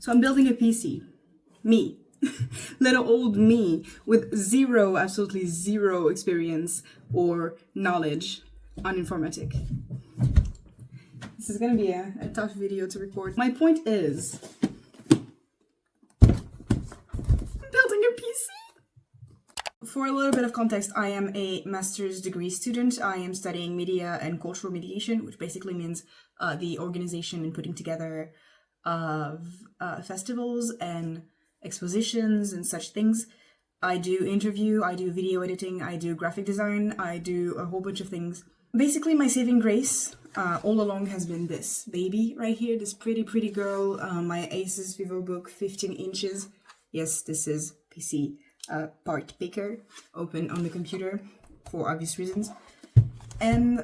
So I'm building a PC. Me. Little old me with absolutely zero experience or knowledge on informatic. This is gonna be a tough video to record. My point is, I'm building a PC. For a little bit of context, I am a master's degree student. I am studying media and cultural mediation, which basically means the organization and putting together of festivals and expositions and such things. I do interview, I do video editing, I do graphic design, I do a whole bunch of things. Basically, my saving grace all along has been this baby right here, this pretty girl, my Asus VivoBook 15 inches. Yes, this is PC part picker, open on the computer for obvious reasons. And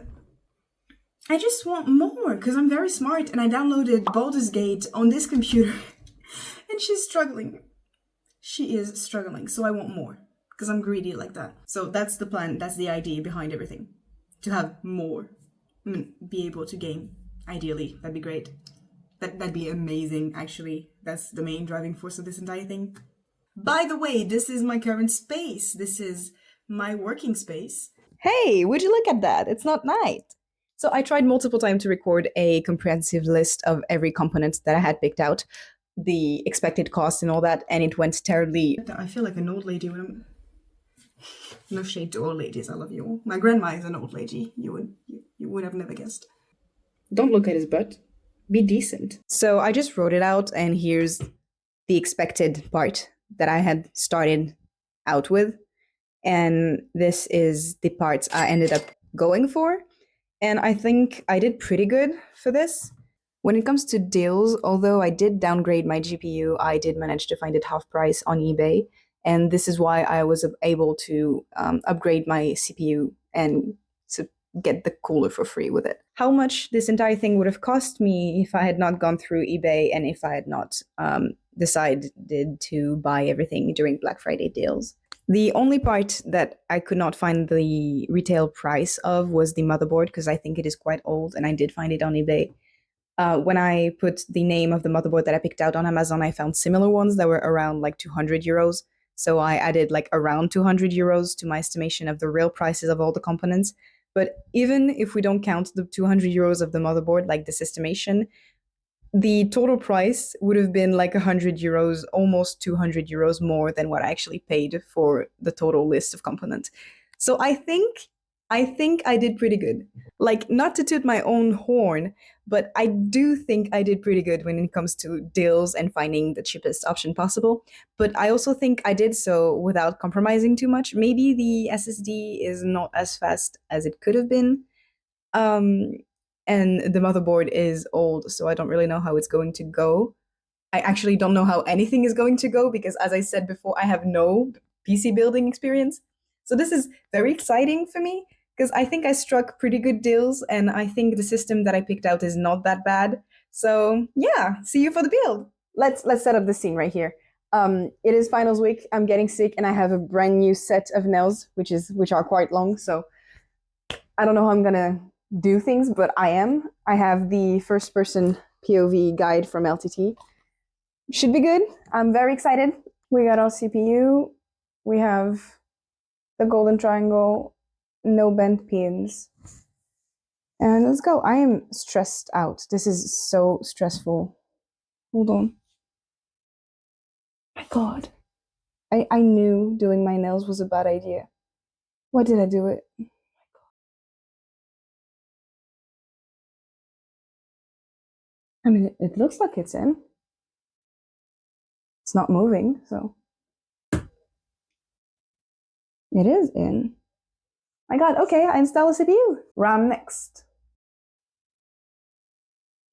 I just want more because I'm very smart and I downloaded Baldur's Gate on this computer and she's struggling. She is struggling, so I want more because I'm greedy like that. So that's the plan, that's the idea behind everything. To have more, be able to game, ideally, that'd be great. That'd be amazing, actually. That's the main driving force of this entire thing. By the way, this is my current space. This is my working space. Hey, would you look at that? It's not night. So I tried multiple times to record a comprehensive list of every component that I had picked out, the expected cost and all that, and it went terribly. I feel like an old lady when I'm... No shade to old ladies, I love you all. My grandma is an old lady. You would have never guessed. Don't look at his butt. Be decent. So I just wrote it out, and here's the expected part that I had started out with. And this is the parts I ended up going for. And I think I did pretty good for this. When it comes to deals, although I did downgrade my GPU, I did manage to find it half price on eBay. And this is why I was able to upgrade my CPU and to get the cooler for free with it. How much this entire thing would have cost me if I had not gone through eBay and if I had not decided to buy everything during Black Friday deals. The only part that I could not find the retail price of was the motherboard, because I think it is quite old, and I did find it on eBay. When I put the name of the motherboard that I picked out on Amazon, I found similar ones that were around like 200 euros. So I added like around 200 euros to my estimation of the real prices of all the components. But even if we don't count the 200 euros of the motherboard, like this estimation, the total price would have been like 100 euros, almost 200 euros more than what I actually paid for the total list of components. So I think I did pretty good. Like, not to toot my own horn, but I do think I did pretty good when it comes to deals and finding the cheapest option possible. But I also think I did so without compromising too much. Maybe the SSD is not as fast as it could have been. And the motherboard is old, so I don't really know how it's going to go. I actually don't know how anything is going to go because, as I said before, I have no PC building experience. So this is very exciting for me because I think I struck pretty good deals, and I think the system that I picked out is not that bad. So yeah, see you for the build. Let's set up the scene right here. It is finals week. I'm getting sick, and I have a brand new set of nails, which are quite long. So I don't know how I'm gonna do things, but I am. I have the first person POV guide from LTT. Should be good. I'm very excited. We got our CPU. We have the golden triangle, no bent pins. And let's go. I am stressed out. This is so stressful. Hold on. My God. I knew doing my nails was a bad idea. Why did I do it? I mean, it looks like it's in. It's not moving, so. It is in. My God, okay, I install a CPU. RAM next.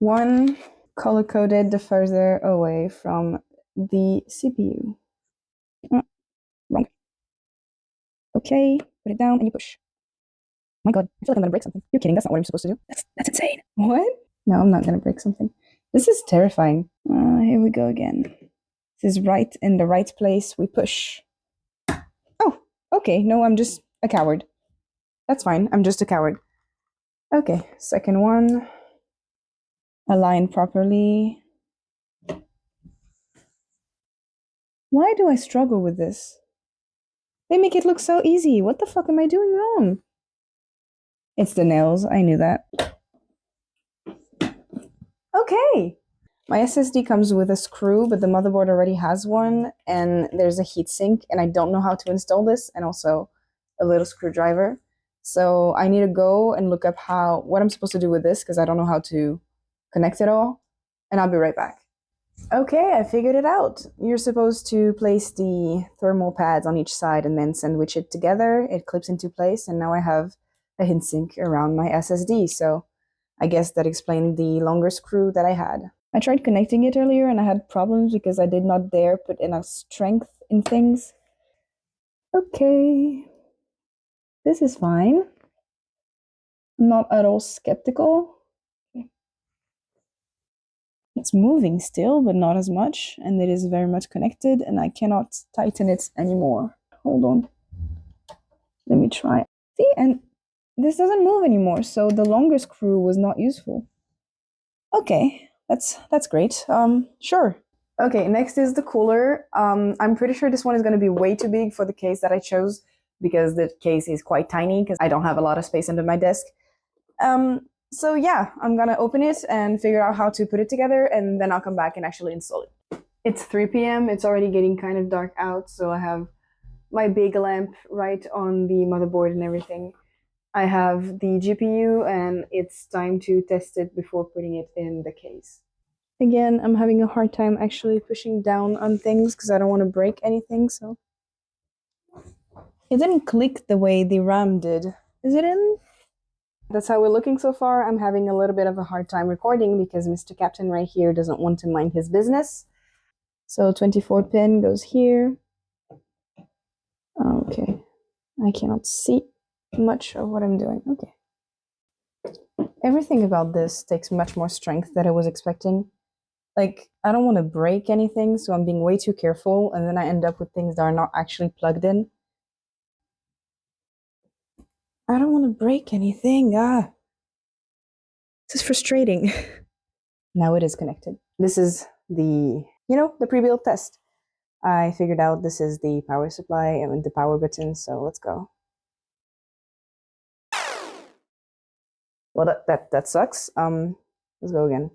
One color-coded the further away from the CPU. Wrong. Okay, put it down and you push. My God, I feel like I'm gonna break something. You're kidding, that's not what I'm supposed to do. That's insane. What? No, I'm not gonna break something. This is terrifying. Here we go again. This is right in the right place. We push. Oh, okay, no, I'm just a coward. That's fine, I'm just a coward. Okay, second one. Align properly. Why do I struggle with this? They make it look so easy. What the fuck am I doing wrong? It's the nails. I knew that. Okay. My SSD comes with a screw, but the motherboard already has one, and there's a heatsink, and I don't know how to install this, and also a little screwdriver. So I need to go and look up what I'm supposed to do with this, because I don't know how to connect it all, and I'll be right back. Okay, I figured it out. You're supposed to place the thermal pads on each side and then sandwich it together. It clips into place, and now I have a heatsink around my SSD, so I guess that explained the longer screw that I had. I tried connecting it earlier and I had problems because I did not dare put enough strength in things. Okay, this is fine. I'm not at all skeptical. It's moving still, but not as much, and it is very much connected, and I cannot tighten it anymore. Hold on. Let me try. See, and this doesn't move anymore, so the longer screw was not useful. Okay, that's great. Sure. Okay, next is the cooler. I'm pretty sure this one is going to be way too big for the case that I chose because the case is quite tiny because I don't have a lot of space under my desk. So yeah, I'm gonna open it and figure out how to put it together, and then I'll come back and actually install it. It's 3 p.m. It's already getting kind of dark out, so I have my big lamp right on the motherboard and everything. I have the GPU, and it's time to test it before putting it in the case. Again, I'm having a hard time actually pushing down on things because I don't want to break anything, so. It didn't click the way the RAM did. Is it in? That's how we're looking so far. I'm having a little bit of a hard time recording because Mr. Captain right here doesn't want to mind his business. So 24 pin goes here. Okay. I cannot see much of what I'm doing. Okay. Everything about this takes much more strength than I was expecting. Like, I don't want to break anything, so I'm being way too careful, and then I end up with things that are not actually plugged in. I don't want to break anything. This is frustrating. Now it is connected. This is the pre-built test. I figured out this is the power supply and the power button, so let's go. Well, that sucks. Let's go again.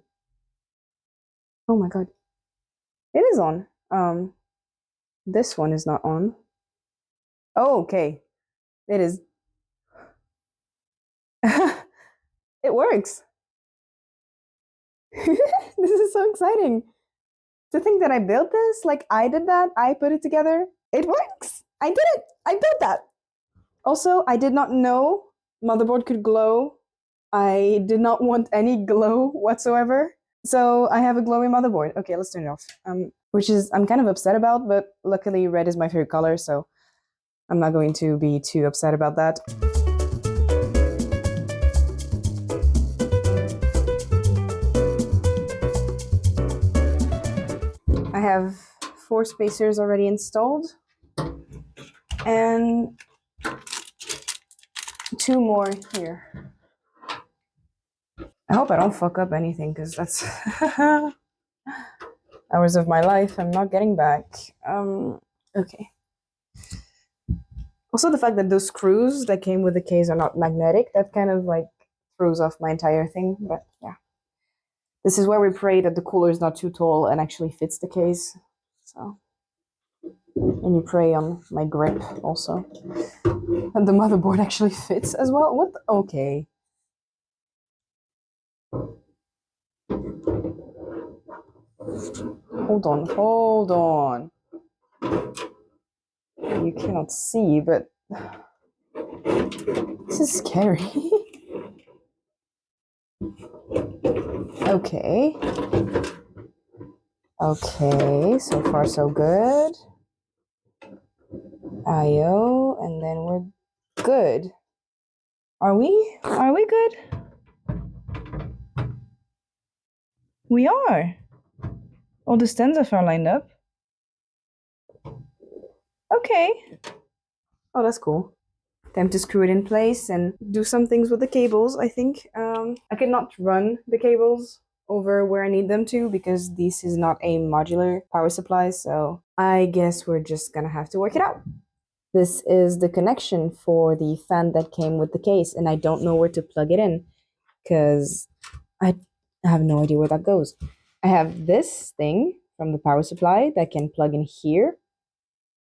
Oh my god. It is on. This one is not on. Oh, okay. It is. It works. This is so exciting. To think that I built this, like I did that, I put it together. It works. I did it. I built that. Also, I did not know motherboard could glow. I did not want any glow whatsoever. So I have a glowy motherboard. Okay, let's turn it off. Which is I'm kind of upset about, but luckily red is my favorite color, so I'm not going to be too upset about that. I have 4 spacers already installed and 2 more here. I hope I don't fuck up anything because that's hours of my life I'm not getting back. Okay. Also, the fact that those screws that came with the case are not magnetic, that kind of like throws off my entire thing, but yeah. This is where we pray that the cooler is not too tall and actually fits the case. So, and you pray on my grip also. And the motherboard actually fits as well. What? Okay. Hold on. You cannot see, but this is scary. Okay. Okay, so far so good. IO, and then we're good. Are we? Are we good? We are. All the stanzas are lined up. Okay. Oh, that's cool. Time to screw it in place and do some things with the cables, I think. I cannot run the cables over where I need them to because this is not a modular power supply, so I guess we're just gonna have to work it out. This is the connection for the fan that came with the case, and I don't know where to plug it in because I have no idea where that goes. I have this thing from the power supply that can plug in here,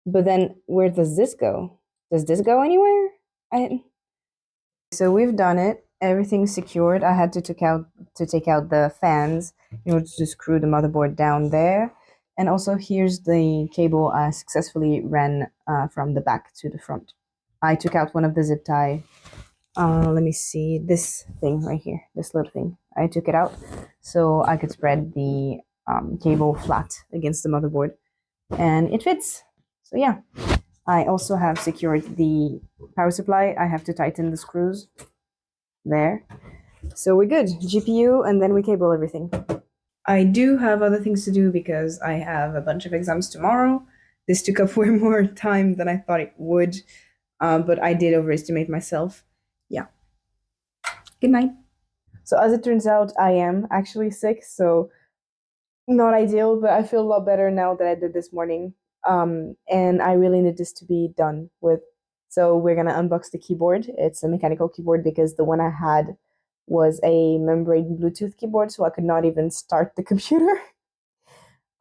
but then where does this go? Does this go anywhere? So we've done it. Everything's secured. I had to take out the fans in order to screw the motherboard down there. And also here's the cable I successfully ran from the back to the front. I took out one of the zip tie. Let me see, this thing right here, this little thing. I took it out so I could spread the cable flat against the motherboard, and it fits. So yeah, I also have secured the power supply. I have to tighten the screws there. So we're good. GPU, and then we cable everything. I do have other things to do because I have a bunch of exams tomorrow. This took up way more time than I thought it would, but I did overestimate myself. Yeah. Good night. So as it turns out, I am actually sick, so not ideal, but I feel a lot better now that I did this morning. And I really need this to be done with. So we're gonna unbox the keyboard. It's a mechanical keyboard because the one I had was a membrane Bluetooth keyboard, so I could not even start the computer.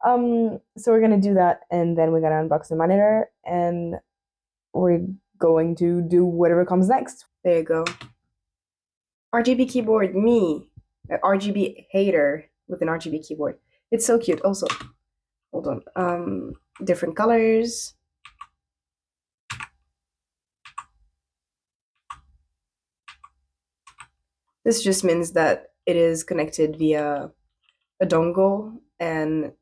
So we're gonna do that, and then we're gonna unbox the monitor, and we're going to do whatever comes next. There you go. RGB keyboard, me, an RGB hater with an RGB keyboard. It's so cute. Also, hold on. Different colors. This just means that it is connected via a dongle and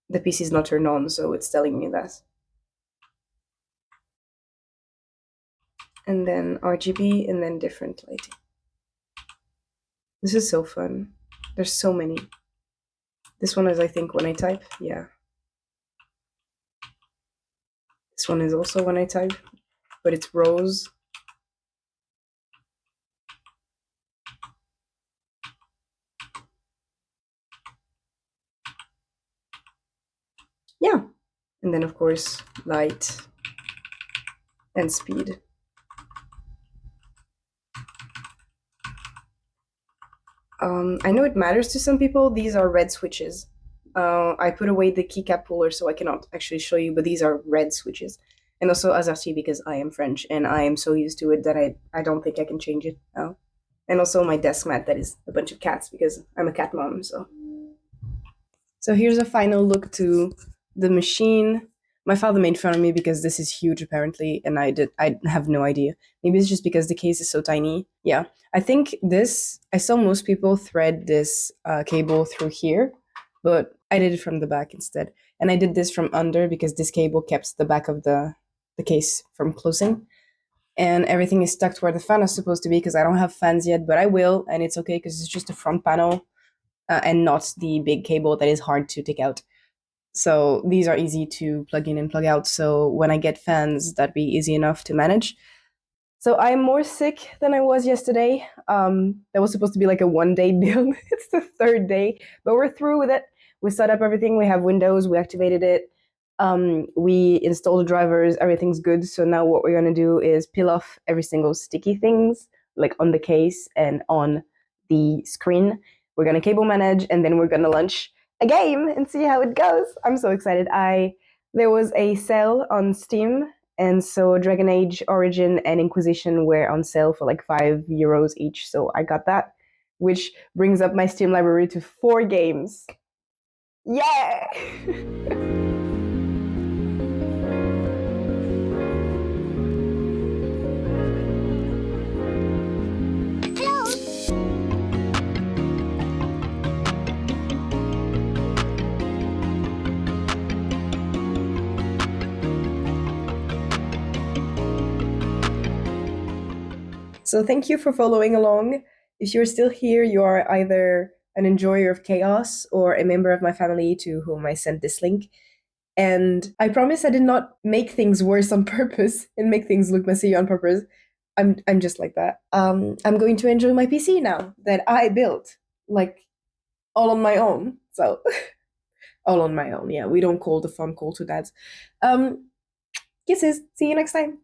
the PC is not turned on, so it's telling me that. And then RGB and then different lighting. This is so fun. There's so many. This one is, I think, when I type. Yeah. This one is also when I type, but it's rose. Yeah. And then, of course, light and speed. I know it matters to some people. These are red switches. I put away the keycap puller so I cannot actually show you, but these are red switches. And also AZERTY because I am French and I am so used to it that I don't think I can change it now. And also my desk mat that is a bunch of cats because I'm a cat mom, so. So here's a final look to the machine. My father made fun of me because this is huge apparently, and I have no idea. Maybe it's just because the case is so tiny. Yeah, I think I saw most people thread this cable through here, but I did it from the back instead. And I did this from under because this cable kept the back of the case from closing. And everything is stuck where the fan is supposed to be because I don't have fans yet, but I will, and it's okay because it's just a front panel and not the big cable that is hard to take out. So these are easy to plug in and plug out. So when I get fans, that'd be easy enough to manage. So I'm more sick than I was yesterday. That was supposed to be like a 1-day build. It's the 3rd day, but we're through with it. We set up everything. We have Windows. We activated it. We installed the drivers. Everything's good. So now what we're gonna do is peel off every single sticky things, like on the case and on the screen. We're gonna cable manage, and then we're gonna launch a game and see how it goes. I'm so excited. There was a sale on Steam, and so Dragon Age Origin and Inquisition were on sale for like €5 each. So I got that, which brings up my Steam library to 4 games. Yeah! So thank you for following along. If you're still here, you are either an enjoyer of chaos or a member of my family to whom I sent this link. And I promise I did not make things worse on purpose and make things look messy on purpose. I'm just like that. I'm going to enjoy my PC now that I built, like all on my own. So all on my own. Yeah, we don't call the phone call to dads. Kisses. See you next time.